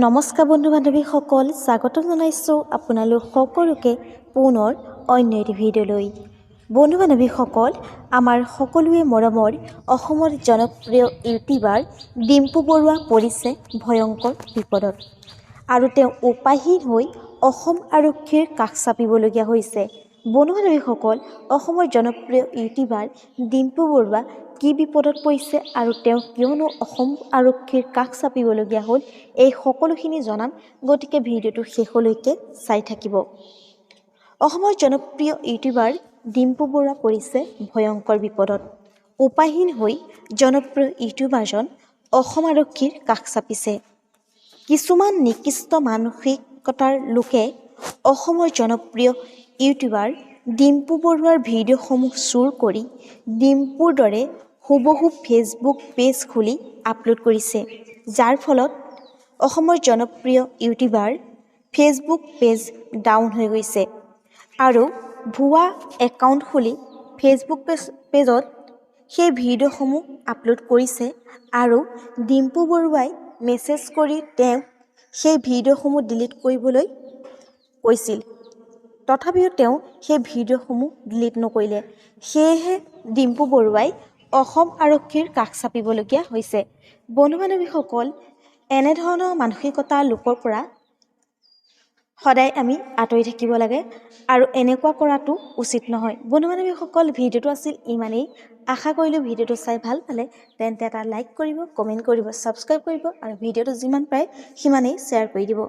নমস্কাৰ বন্ধু বান্ধৱীসকল, স্বাগতম জনাইছোঁ আপোনালোক সকলোকে পুনৰ অন্য এটি ভিডিঅ'লৈ। বন্ধু বান্ধৱীসকল, আমাৰ সকলোৱে মৰমৰ অসমৰ জনপ্ৰিয় ইউটিউবাৰ ডিম্পু বৰুৱা পৰিছে ভয়ংকৰ বিপদত আৰু তেওঁ উপায়হীন হৈ অসম আৰক্ষীৰ কাষ চাপিবলগীয়া হৈছে। বন্ধু বান্ধৱীসকল, অসমৰ জনপ্ৰিয় ইউটিউবাৰ ডিম্পু বৰুৱা কি বিপদত পৰিছে আৰু তেওঁ কিয়নো অসম আৰক্ষীৰ কাষ চাপিবলগীয়া হ'ল, এই সকলোখিনি জনাম, গতিকে ভিডিঅ'টো শেষলৈকে চাই থাকিব। অসমৰ জনপ্ৰিয় ইউটিউবাৰ ডিম্পু বৰুৱা পৰিছে ভয়ংকৰ বিপদত। উপায়হীন হৈ জনপ্ৰিয় ইউটিউবাৰজন অসম আৰক্ষীৰ কাষ চাপিছে। কিছুমান নিকৃষ্ট মানসিকতাৰ লোকে অসমৰ জনপ্ৰিয় ইউটিউবাৰ ডিম্পু বৰুৱাৰ ভিডিঅ'সমূহ চুৰ কৰি ডিম্পুৰ দৰে হুবহু ফেচবুক পেজ খুলি আপলোড কৰিছে, যাৰ ফলত অসমৰ জনপ্ৰিয় ইউটিউবাৰ ফেচবুক পেজ ডাউন হৈ গৈছে আৰু ভুৱা একাউণ্ট খুলি ফেচবুক পেজত সেই ভিডিঅ'সমূহ আপলোড কৰিছে আৰু ডিম্পু বৰুৱাই মেছেজ কৰি তেওঁক সেই ভিডিঅ'সমূহ ডিলিট কৰিবলৈ কৈছিল। তথাপিও তেওঁ সেই ভিডিঅ'সমূহ ডিলিট নকৰিলে। সেয়েহে ডিম্পু বৰুৱাই অসম আৰক্ষীৰ কাষ চাপিবলগীয়া হৈছে। বন্ধু বান্ধৱীসকল, এনেধৰণৰ মানসিকতাৰ লোকৰ পৰা সদায় আমি আঁতৰি থাকিব লাগে আৰু এনেকুৱা কৰাটো উচিত নহয়। বন্ধু বান্ধৱীসকল, ভিডিঅ'টো আছিল ইমানেই। আশা কৰিলোঁ ভিডিঅ'টো চাই ভাল পালে তেন্তে এটা লাইক কৰিব, কমেণ্ট কৰিব, ছাবস্ক্ৰাইব কৰিব আৰু ভিডিঅ'টো যিমান পাৰে সিমানেই শ্বেয়াৰ কৰি দিব।